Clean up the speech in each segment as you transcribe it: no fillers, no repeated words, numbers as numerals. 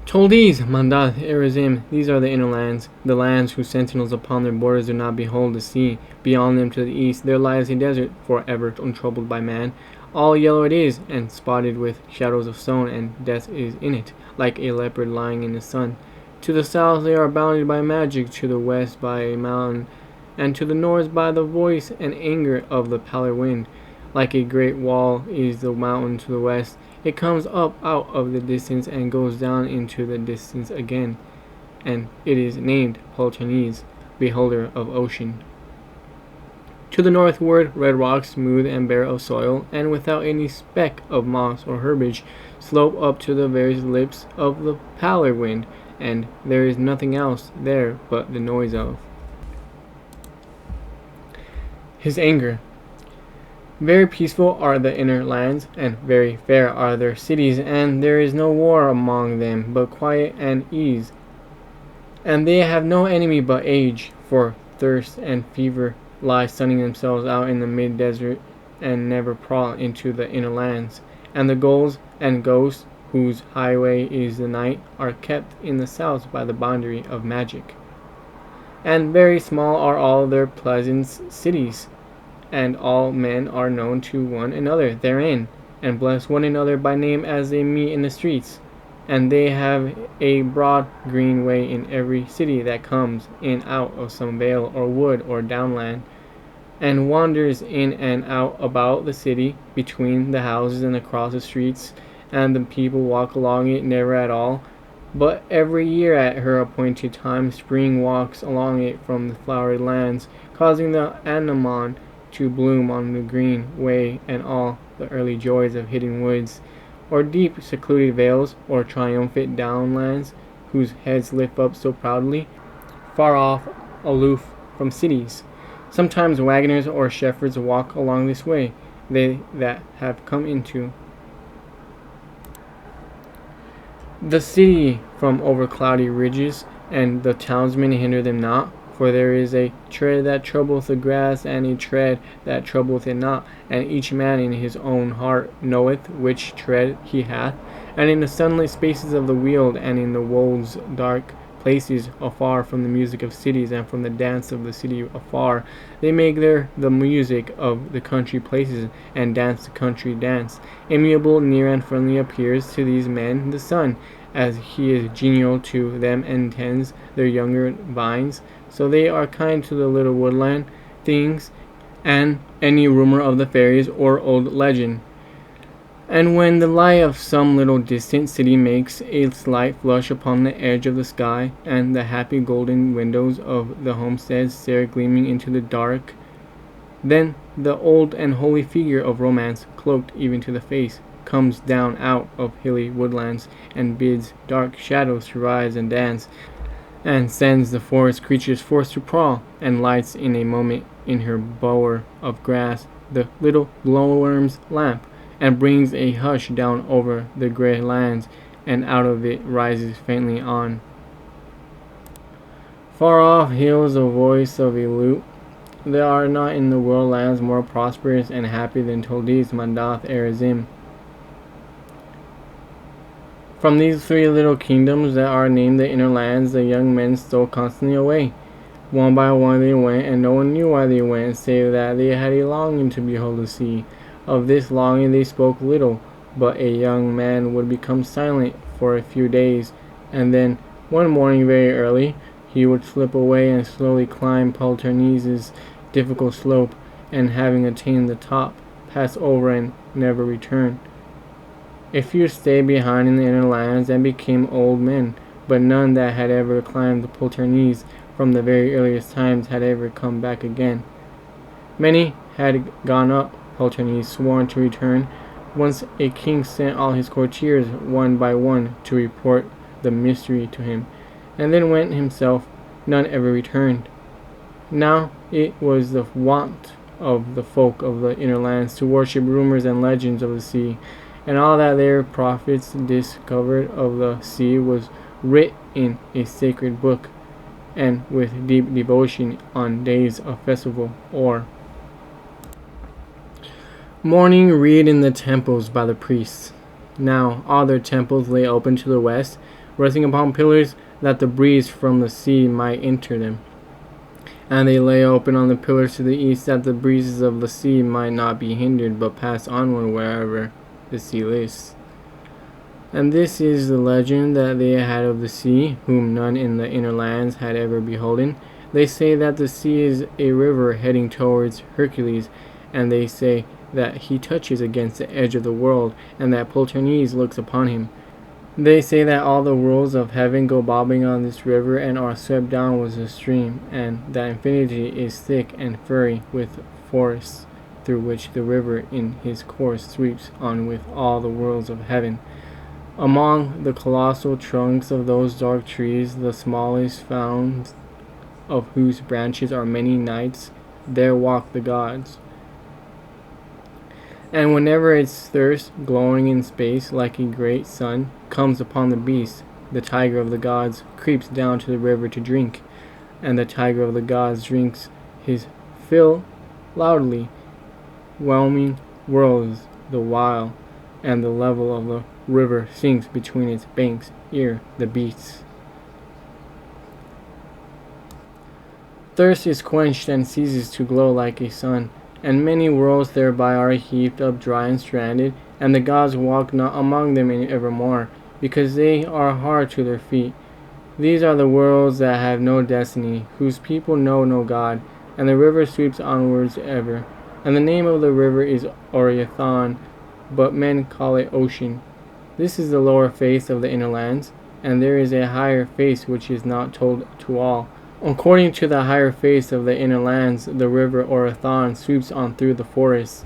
Toldies, Mandath, Erazim, these are the inner lands, the lands whose sentinels upon their borders do not behold the sea. Beyond them to the east there lies a desert, forever untroubled by man. All yellow it is, and spotted with shadows of stone, and death is in it, like a leopard lying in the sun. To the south they are bounded by magic, to the west by a mountain, and to the north by the voice and anger of the polar wind. Like a great wall is the mountain to the west. It comes up out of the distance and goes down into the distance again, and it is named Poltarnees, beholder of ocean. To the northward, red rocks, smooth and bare of soil, and without any speck of moss or herbage, slope up to the very lips of the polar wind, and there is nothing else there but the noise of his anger. Very peaceful are the inner lands, and very fair are their cities, and there is no war among them, but quiet and ease. And they have no enemy but age, for thirst and fever lie sunning themselves out in the mid-desert, and never crawl into the inner lands. And the ghouls and ghosts, whose highway is the night, are kept in the south by the boundary of magic. And very small are all their pleasant cities, and all men are known to one another therein, and bless one another by name as they meet in the streets. And they have a broad green way in every city that comes in out of some vale or wood or downland, and wanders in and out about the city, between the houses and across the streets, and the people walk along it never at all, but every year at her appointed time spring walks along it from the flowery lands, causing the anemone to bloom on the green way, and all the early joys of hidden woods, or deep secluded vales, or triumphant downlands, whose heads lift up so proudly, far off, aloof from cities. Sometimes wagoners or shepherds walk along this way, they that have come into the city from over cloudy ridges, and the townsmen hinder them not. For there is a tread that troubleth the grass, and a tread that troubleth it not, and each man in his own heart knoweth which tread he hath. And in the sunlit spaces of the weald, and in the wold's dark places, afar from the music of cities, and from the dance of the city afar, they make there the music of the country places, and dance the country dance. Amiable, near, and friendly appears to these men the sun, as he is genial to them and tends their younger vines. So they are kind to the little woodland things, and any rumor of the fairies or old legend. And when the light of some little distant city makes a slight flush upon the edge of the sky, and the happy golden windows of the homesteads stare gleaming into the dark, then the old and holy figure of romance, cloaked even to the face, comes down out of hilly woodlands, and bids dark shadows to rise and dance, and sends the forest creatures forth to prowl, and lights in a moment in her bower of grass the little glowworm's lamp, and brings a hush down over the grey lands, and out of it rises faintly on far off hills the voice of a lute. There are not in the world lands more prosperous and happy than Toldies, Mandath, Erazim. From these three little kingdoms that are named the inner lands, the young men stole constantly away. One by one they went, and no one knew why they went, save that they had a longing to behold the sea. Of this longing they spoke little, but a young man would become silent for a few days, and then, one morning very early, he would slip away and slowly climb Poltarnees' difficult slope, and having attained the top, pass over and never return. A few stayed behind in the inner lands and became old men, but none that had ever climbed the Poltarnees from the very earliest times had ever come back again. Many had gone up Poltarnees, sworn to return. Once a king sent all his courtiers one by one to report the mystery to him, and then went himself. None ever returned. Now it was the wont of the folk of the inner lands to worship rumors and legends of the sea, and all that their prophets discovered of the sea was writ in a sacred book, and with deep devotion on days of festival or morning read in the temples by the priests. Now all their temples lay open to the west, resting upon pillars, that the breeze from the sea might enter them. And they lay open on the pillars to the east, that the breezes of the sea might not be hindered, but pass onward wherever the sea lists. And this is the legend that they had of the sea, whom none in the inner lands had ever beholden. They say that the sea is a river heading towards Hercules, and they say that he touches against the edge of the world, and that Poltarnees looks upon him. They say that all the worlds of heaven go bobbing on this river and are swept down with the stream, and that infinity is thick and furry with forests, through which the river in his course sweeps on with all the worlds of heaven. Among the colossal trunks of those dark trees, the smallest found of whose branches are many nights, there walk the gods. And whenever its thirst, glowing in space like a great sun, comes upon the beast, the tiger of the gods creeps down to the river to drink, and the tiger of the gods drinks his fill loudly, whelming whirls the while, and the level of the river sinks between its banks ere the beasts. Thirst is quenched and ceases to glow like a sun, and many worlds thereby are heaped up dry and stranded, and the gods walk not among them evermore, because they are hard to their feet. These are the worlds that have no destiny, whose people know no god, and the river sweeps onwards ever. And the name of the river is Oreathon, but men call it Ocean. This is the lower face of the inner lands, and there is a higher face which is not told to all. According to the higher face of the inner lands, the river Oreathon sweeps on through the forests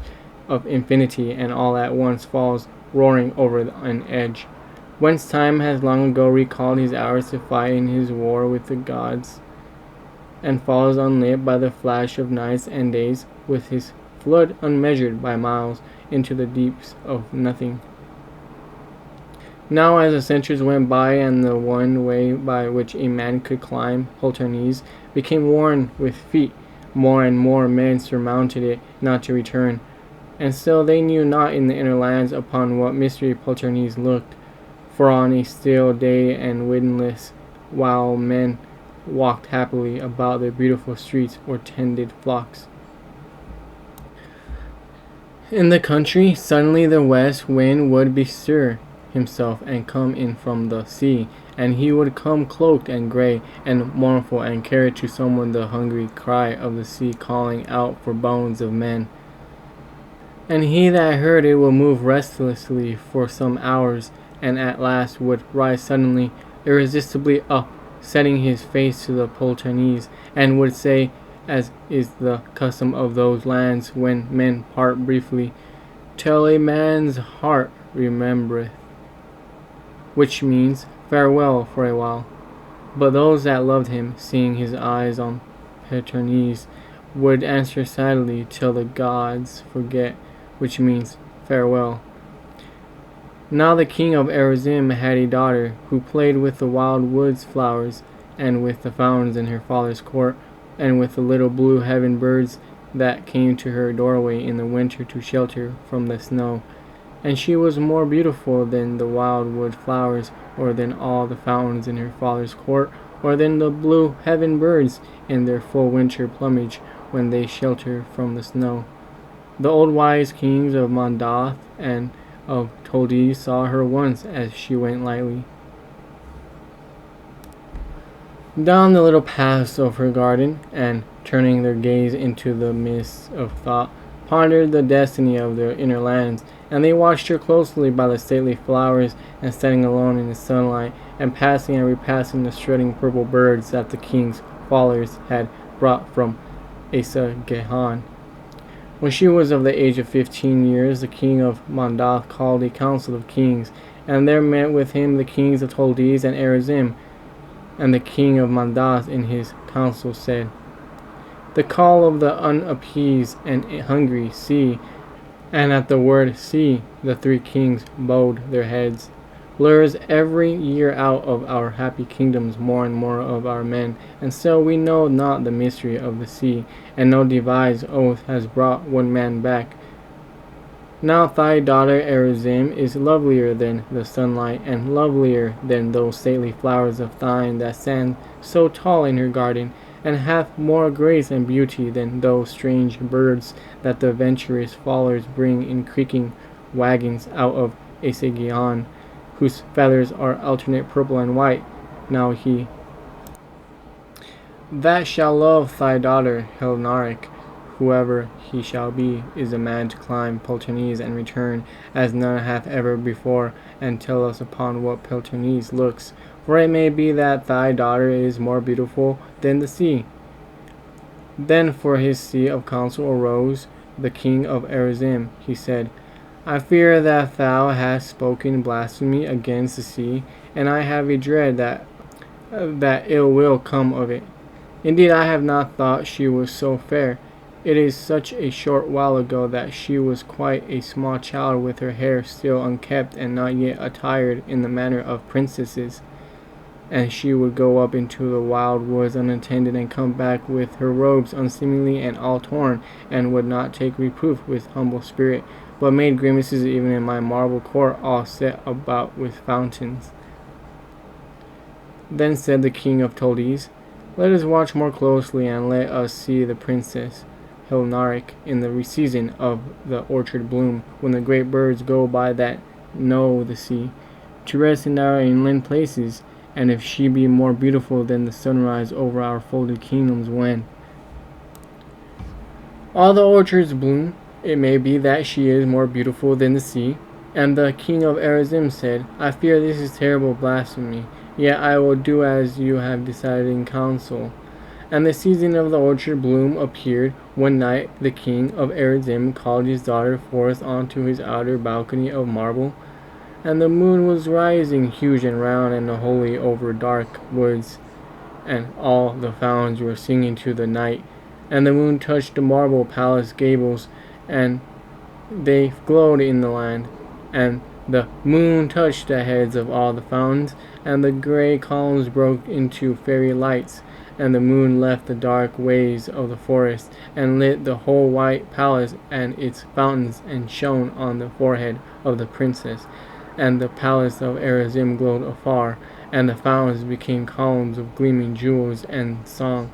of infinity, and all at once falls roaring over an edge, whence time has long ago recalled his hours to fight in his war with the gods, and falls unlit by the flash of nights and days, with his flood unmeasured by miles, into the deeps of nothing. Now as the centuries went by, and the one way by which a man could climb Poltarnees became worn with feet, more and more men surmounted it, not to return. And still they knew not in the inner lands upon what mystery Poltarnees looked, for on a still day and windless, while men walked happily about their beautiful streets or tended flocks in the country, suddenly the west wind would bestir himself and come in from the sea, and he would come cloaked and grey and mournful, and carry to someone the hungry cry of the sea calling out for bones of men. And he that heard it would move restlessly for some hours, and at last would rise suddenly, irresistibly up, setting his face to the Poltarnees, and would say, as is the custom of those lands when men part briefly, "Till a man's heart remembereth," which means farewell for a while. But those that loved him, seeing his eyes on Poltarnees, would answer sadly, "Till the gods forget," which means farewell. Now the king of Arizim had a daughter, who played with the wild woods flowers, and with the fountains in her father's court, and with the little blue heaven birds that came to her doorway in the winter to shelter from the snow. And she was more beautiful than the wild wood flowers, or than all the fountains in her father's court, or than the blue heaven birds in their full winter plumage when they shelter from the snow. The old wise kings of Mondath and of Toldi saw her once as she went lightly down the little paths of her garden, and, turning their gaze into the mists of thought, pondered the destiny of their inner lands. And they watched her closely by the stately flowers, and standing alone in the sunlight, and passing and repassing the strutting purple birds that the king's followers had brought from Asagehan. When she was of the age of 15 years, the king of Mondath called a council of kings, and there met with him the kings of Toldes and Arizim. And the king of Mondath in his council said, "The call of the unappeased and hungry sea," and at the word sea the three kings bowed their heads, "lures every year out of our happy kingdoms more and more of our men, and so we know not the mystery of the sea, and no devised oath has brought one man back Now thy daughter Erizim is lovelier than the sunlight, and lovelier than those stately flowers of thine that stand so tall in her garden, and hath more grace and beauty than those strange birds that the venturous fowlers bring in creaking wagons out of Asagion, whose feathers are alternate purple and white. Now he that shall love thy daughter Helnaric, whoever he shall be, is a man to climb Poltarnees and return, as none hath ever before, and tell us upon what Poltarnees looks. For it may be that thy daughter is more beautiful than the sea. Then for his seat of counsel arose the king of Erizim. He said, I fear that thou hast spoken blasphemy against the sea, and I have a dread that ill will come of it. Indeed, I have not thought she was so fair. It is such a short while ago that she was quite a small child, with her hair still unkept and not yet attired in the manner of princesses. And she would go up into the wild woods unattended, and come back with her robes unseemly and all torn, and would not take reproof with humble spirit, but made grimaces even in my marble court, all set about with fountains. Then said the king of Toldes, let us watch more closely, and let us see the princess Hilnaric in the season of the orchard bloom, when the great birds go by that know the sea, to rest in our inland places, and if she be more beautiful than the sunrise over our folded kingdoms when all the orchards bloom, it may be that she is more beautiful than the sea. And the king of Erizim said, I fear this is terrible blasphemy, yet I will do as you have decided in council. And the season of the orchard bloom appeared. One night the king of Erizim called his daughter forth onto his outer balcony of marble, and the moon was rising huge and round and wholly over dark woods, and all the fountains were singing to the night, and the moon touched the marble palace gables, and they glowed in the land, and the moon touched the heads of all the fountains, and the gray columns broke into fairy lights, and the moon left the dark ways of the forest, and lit the whole white palace and its fountains, and shone on the forehead of the princess. And the palace of Erizim glowed afar, and the fountains became columns of gleaming jewels and song.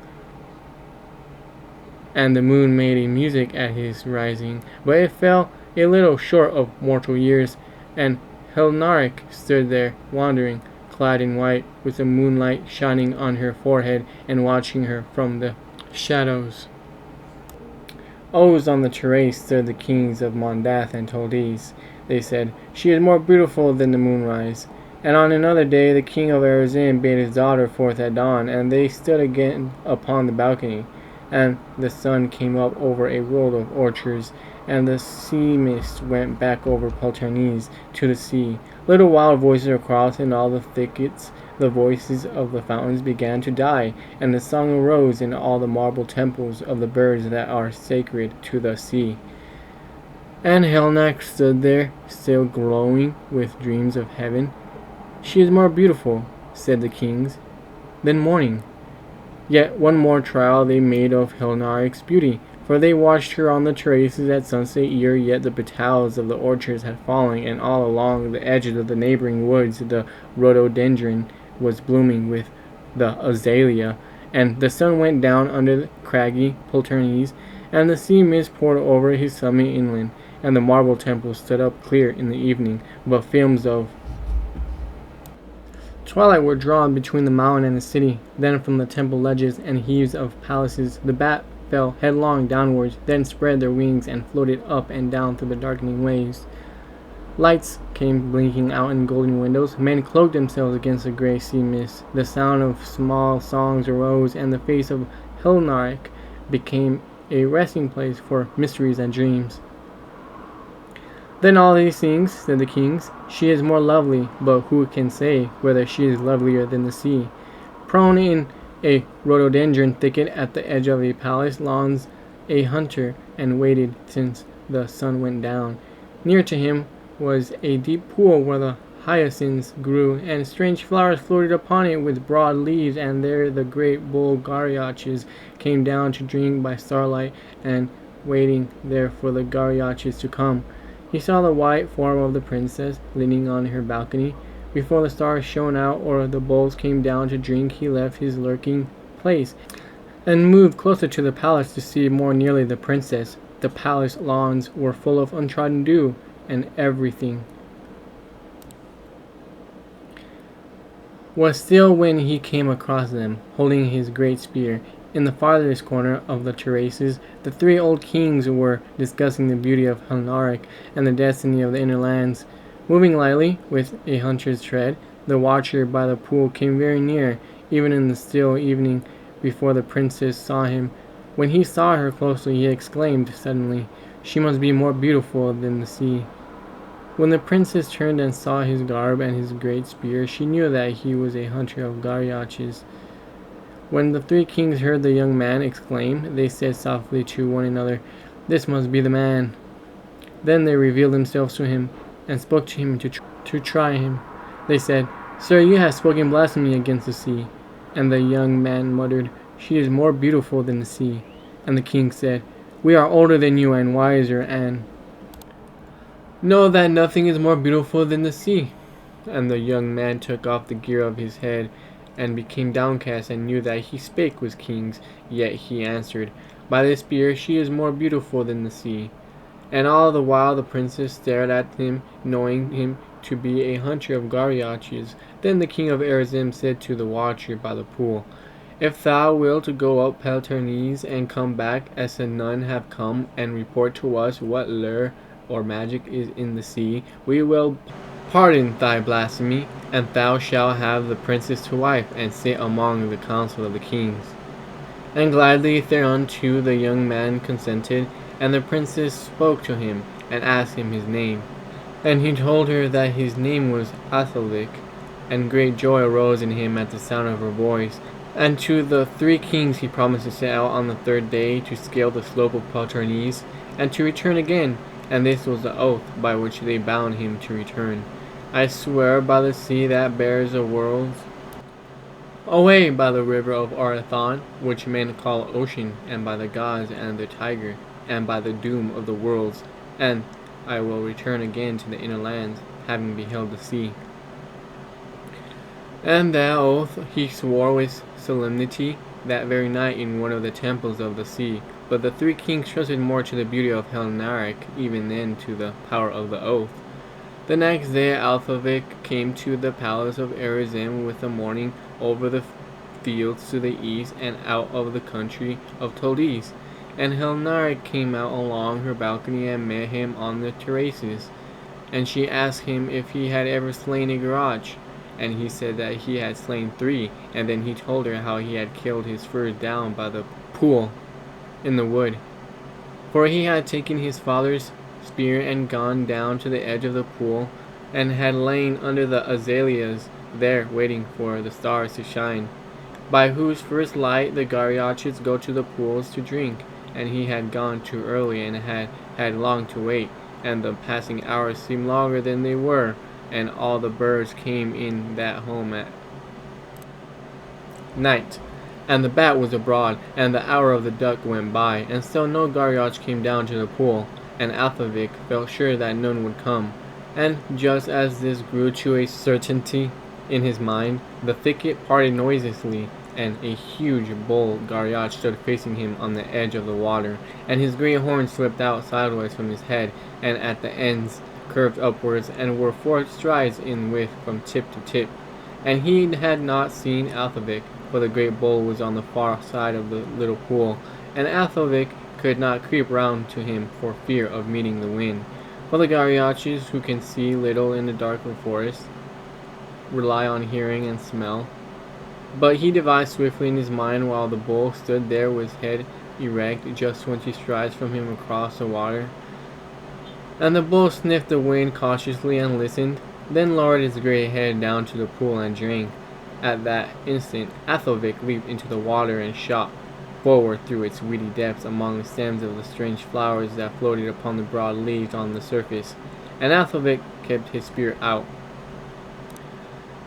And the moon made a music at his rising, but it fell a little short of mortal years, and Helnaric stood there wandering, clad in white, with the moonlight shining on her forehead, and watching her from the shadows. Always on the terrace stood the kings of Mondath and Toldes. They said, she is more beautiful than the moonrise. And on another day the king of Erizim bade his daughter forth at dawn, and they stood again upon the balcony. And the sun came up over a world of orchards, and the sea mist went back over Poltarnees to the sea. Little wild voices across in all the thickets, the voices of the fountains began to die, and the song arose in all the marble temples of the birds that are sacred to the sea. And Helnak stood there, still glowing with dreams of heaven. She is more beautiful, said the kings, than morning. Yet one more trial they made of Helnaric's beauty, for they watched her on the terraces at sunset ere yet the petals of the orchards had fallen, and all along the edges of the neighboring woods the rhododendron was blooming with the azalea, and the sun went down under the craggy Poltarnees, and the sea mist poured over his summit inland, and the marble temples stood up clear in the evening, but films of twilight were drawn between the mountain and the city. Then from the temple ledges and heaves of palaces the bat fell headlong downwards, then spread their wings and floated up and down through the darkening waves. Lights came blinking out in golden windows. Men cloaked themselves against the gray sea mist. The sound of small songs arose, and the face of Helnaric became a resting place for mysteries and dreams. Then all these things, said the kings, she is more lovely, but who can say whether she is lovelier than the sea? Prone in a rhododendron thicket at the edge of a palace lawns a hunter, and waited since the sun went down. Near to him was a deep pool where the hyacinths grew, and strange flowers floated upon it with broad leaves, and there the great bull gariaches came down to drink by starlight, and waiting there for the gariaches to come. He saw the white form of the princess leaning on her balcony. Before the stars shone out or the bowls came down to drink, he left his lurking place and moved closer to the palace to see more nearly the princess. The palace lawns were full of untrodden dew, and everything was still when he came across them, holding his great spear. In the farthest corner of the terraces, the three old kings were discussing the beauty of Helnarek and the destiny of the inner lands. Moving lightly, with a hunter's tread, the watcher by the pool came very near, even in the still evening, before the princess saw him. When he saw her closely, he exclaimed suddenly, "She must be more beautiful than the sea." When the princess turned and saw his garb and his great spear, she knew that he was a hunter of Garyaches. When the three kings heard the young man exclaim, they said softly to one another, "This must be the man." Then they revealed themselves to him, and spoke to him to try him. They said, "Sir, you have spoken blasphemy against the sea." And the young man muttered, "She is more beautiful than the sea." And the king said, "We are older than you and wiser, and know that nothing is more beautiful than the sea." And the young man took off the gear of his head, and became downcast, and knew that he spake with kings. Yet he answered, "By the spear, she is more beautiful than the sea." And all the while the princess stared at him, knowing him to be a hunter of Garyaches. Then the king of Arazim said to the watcher by the pool, "If thou wilt go up Poltarnees and come back as none have come, and report to us what lure or magic is in the sea, we will pardon thy blasphemy, and thou shalt have the princess to wife, and sit among the council of the kings." And gladly thereunto the young man consented, and the princess spoke to him, and asked him his name. And he told her that his name was Athalvik, and great joy arose in him at the sound of her voice. And to the three kings he promised to set out on the third day to scale the slope of Poltarnees, and to return again, and this was the oath by which they bound him to return. "I swear by the sea that bears the worlds away, by the river of Arathon, which men call ocean, and by the gods and the tiger, and by the doom of the worlds, and I will return again to the inner lands, having beheld the sea." And that oath he swore with solemnity that very night in one of the temples of the sea. But the three kings trusted more to the beauty of Helnarek even than to the power of the oath. The next day Athalvik came to the palace of Arazim with the morning over the fields to the east and out of the country of Toldes. And Helnarek came out along her balcony and met him on the terraces. And she asked him if he had ever slain a garroch. And he said that he had slain 3, and then he told her how he had killed his first down by the pool in the wood. For he had taken his father's spear and gone down to the edge of the pool, and had lain under the azaleas there waiting for the stars to shine, by whose first light the Garyaches go to the pools to drink. And he had gone too early, and had long to wait, and the passing hours seemed longer than they were, and all the birds came in that home at night, and the bat was abroad, and the hour of the duck went by, and still no Garyoch came down to the pool. And Athalvik felt sure that none would come. And just as this grew to a certainty in his mind, the thicket parted noiselessly, and a huge bull Garyoch stood facing him on the edge of the water, and his great horns slipped out sideways from his head, and at the ends curved upwards, and were 4 strides in width from tip to tip. And he had not seen Athalvik, for the great bull was on the far side of the little pool, and Athalvik could not creep round to him for fear of meeting the wind. For the Garyaches, who can see little in the dark of forest, rely on hearing and smell. But he devised swiftly in his mind while the bull stood there with head erect, just 20 strides from him across the water. And the bull sniffed the wind cautiously and listened, then lowered his great head down to the pool and drank. At that instant Athalvik leaped into the water and shot forward through its weedy depths among the stems of the strange flowers that floated upon the broad leaves on the surface. And Athalvik kept his spear out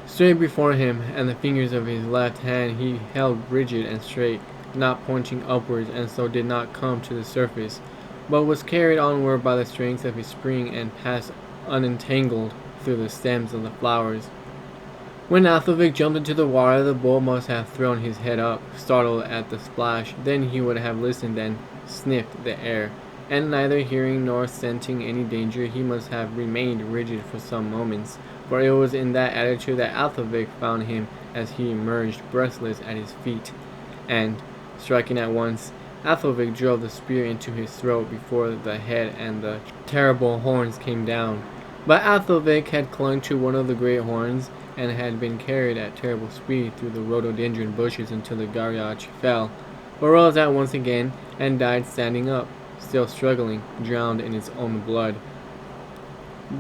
straight before him, and the fingers of his left hand he held rigid and straight, not pointing upwards, and so did not come to the surface. but was carried onward by the strength of his spring and passed unentangled through the stems of the flowers. When Athelvik jumped into the water, the bull must have thrown his head up, startled at the splash. Then he would have listened and sniffed the air, and neither hearing nor scenting any danger, he must have remained rigid for some moments, for it was in that attitude that Athelvik found him as he emerged breathless at his feet, and, striking at once, Athelvik drove the spear into his throat before the head and the terrible horns came down. But Athelvik had clung to one of the great horns, and had been carried at terrible speed through the rhododendron bushes until the Garyach fell, but rose at once again, and died standing up, still struggling, drowned in its own blood.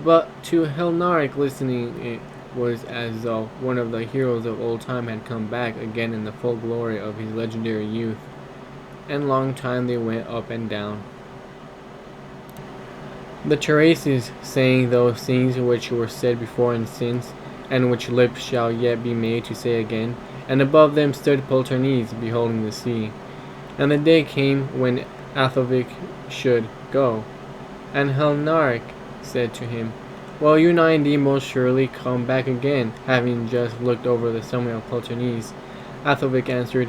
But to Helnarek listening, it was as though one of the heroes of old time had come back again in the full glory of his legendary youth, and long time they went up and down. The Terraces saying those things which were said before and since, and which lips shall yet be made to say again, and above them stood Poltarnees, beholding the sea. And the day came when Athelvik should go, and Helnarek said to him, "Well, you now indeed most surely come back again, having just looked over the summit of Poltarnees." Athelvik answered,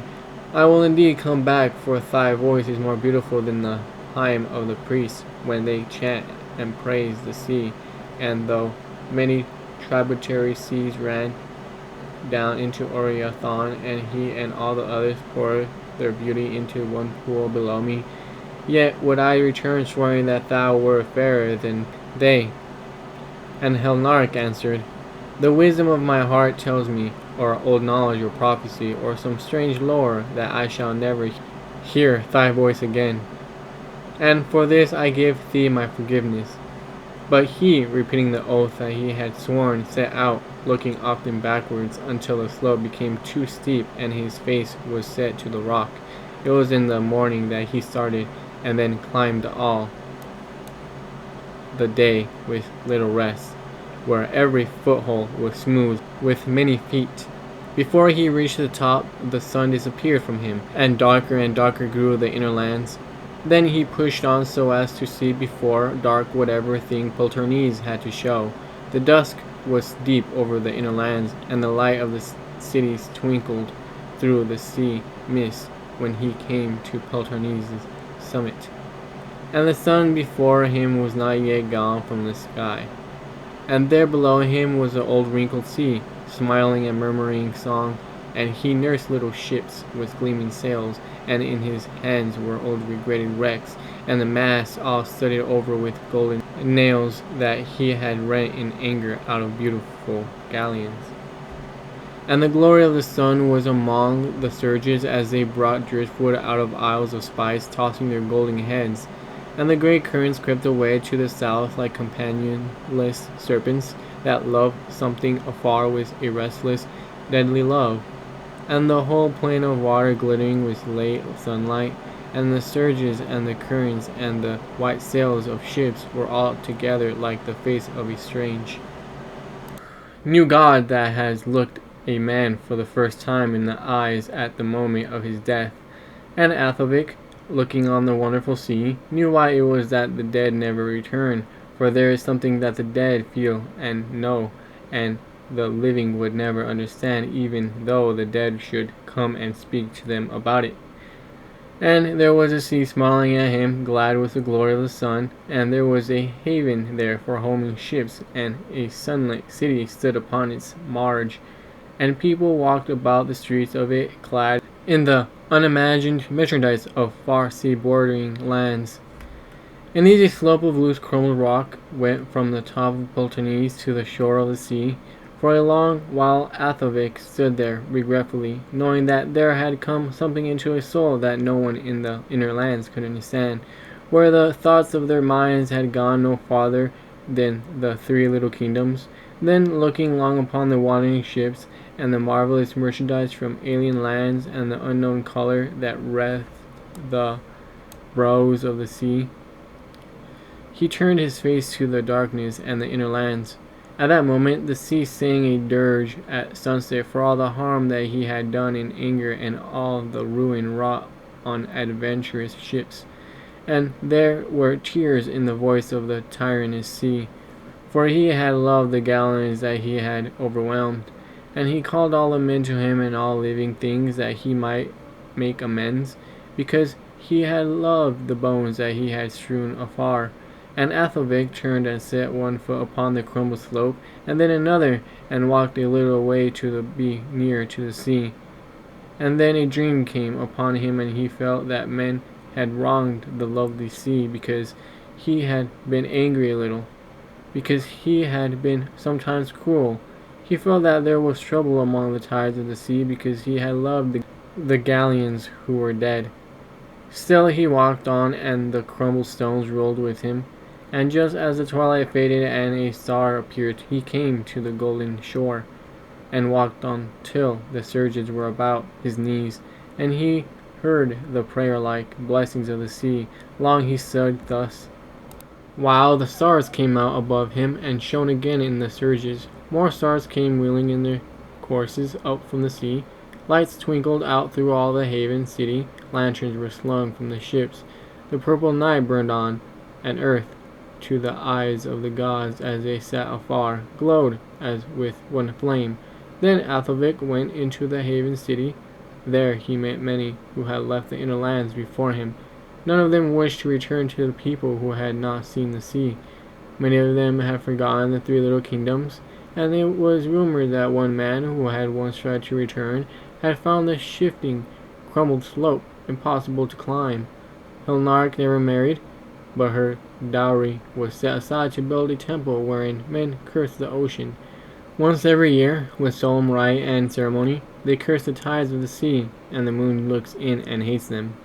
"I will indeed come back, for thy voice is more beautiful than the hymn of the priests when they chant and praise the sea, and though many tributary seas ran down into Oreathon, and he and all the others poured their beauty into one pool below me, yet would I return swearing that thou wert fairer than they." And Helnarek answered, "The wisdom of my heart tells me, or old knowledge or prophecy, or some strange lore, that I shall never hear thy voice again, and for this I give thee my forgiveness." But he, repeating the oath that he had sworn, set out, looking often backwards, until the slope became too steep and his face was set to the rock. It was in the morning that he started, and then climbed all the day with little rest, where every foothold was smooth with many feet. Before he reached the top, the sun disappeared from him, and darker grew the inner lands. Then he pushed on so as to see before dark whatever thing Poltarnees had to show. The dusk was deep over the inner lands, and the light of the cities twinkled through the sea mist when he came to Poltarnees' summit. And the sun before him was not yet gone from the sky. And there below him was the old wrinkled sea, smiling and murmuring song, and he nursed little ships with gleaming sails, and in his hands were old regretted wrecks, and the masts all studded over with golden nails that he had rent in anger out of beautiful galleons. And the glory of the sun was among the surges as they brought driftwood out of isles of spice, tossing their golden heads. And the great currents crept away to the south like companionless serpents that love something afar with a restless, deadly love. And the whole plain of water glittering with late sunlight, and the surges and the currents and the white sails of ships were all together like the face of a strange new god that has looked a man for the first time in the eyes at the moment of his death. And Athelvik, looking on the wonderful sea, knew why it was that the dead never return, for there is something that the dead feel and know, and the living would never understand, even though the dead should come and speak to them about it. And there was a sea smiling at him, glad with the glory of the sun, and there was a haven there for homing ships, and a sunlit city stood upon its marge, and people walked about the streets of it, clad in the unimagined merchandise of far sea-bordering lands. An easy slope of loose crumbled rock went from the top of Poltarnees to the shore of the sea. For a long while Athelvik stood there regretfully, knowing that there had come something into his soul that no one in the inner lands could understand, where the thoughts of their minds had gone no farther than the three little kingdoms. Then, looking long upon the wandering ships, and the marvelous merchandise from alien lands, and the unknown color that wreathed the brows of the sea, he turned his face to the darkness and the inner lands. At that moment the sea sang a dirge at sunset for all the harm that he had done in anger and all the ruin wrought on adventurous ships. And there were tears in the voice of the tyrannous sea, for he had loved the galleons that he had overwhelmed. And he called all the men to him and all living things that he might make amends, because he had loved the bones that he had strewn afar. And Athelvic turned and set one foot upon the crumbled slope, and then another, and walked a little way to be near to the sea. And then a dream came upon him, and he felt that men had wronged the lovely sea, because he had been angry a little, because he had been sometimes cruel. He felt that there was trouble among the tides of the sea, because he had loved the galleons who were dead. Still he walked on, and the crumbled stones rolled with him. And just as the twilight faded and a star appeared, he came to the golden shore, and walked on till the surges were about his knees, and he heard the prayer-like blessings of the sea. Long he stood thus, while the stars came out above him and shone again in the surges. More stars came wheeling in their courses up from the sea. Lights twinkled out through all the haven city. Lanterns were slung from the ships. The purple night burned on, and earth, to the eyes of the gods as they sat afar, glowed as with one flame. Then Athelvic went into the haven city. There he met many who had left the inner lands before him. None of them wished to return to the people who had not seen the sea. Many of them had forgotten the three little kingdoms, and it was rumored that one man who had once tried to return had found the shifting, crumbled slope impossible to climb. Hilnark never married, but her dowry was set aside to build a temple wherein men cursed the ocean. Once every year, with solemn rite and ceremony, they curse the tides of the sea, and the moon looks in and hates them.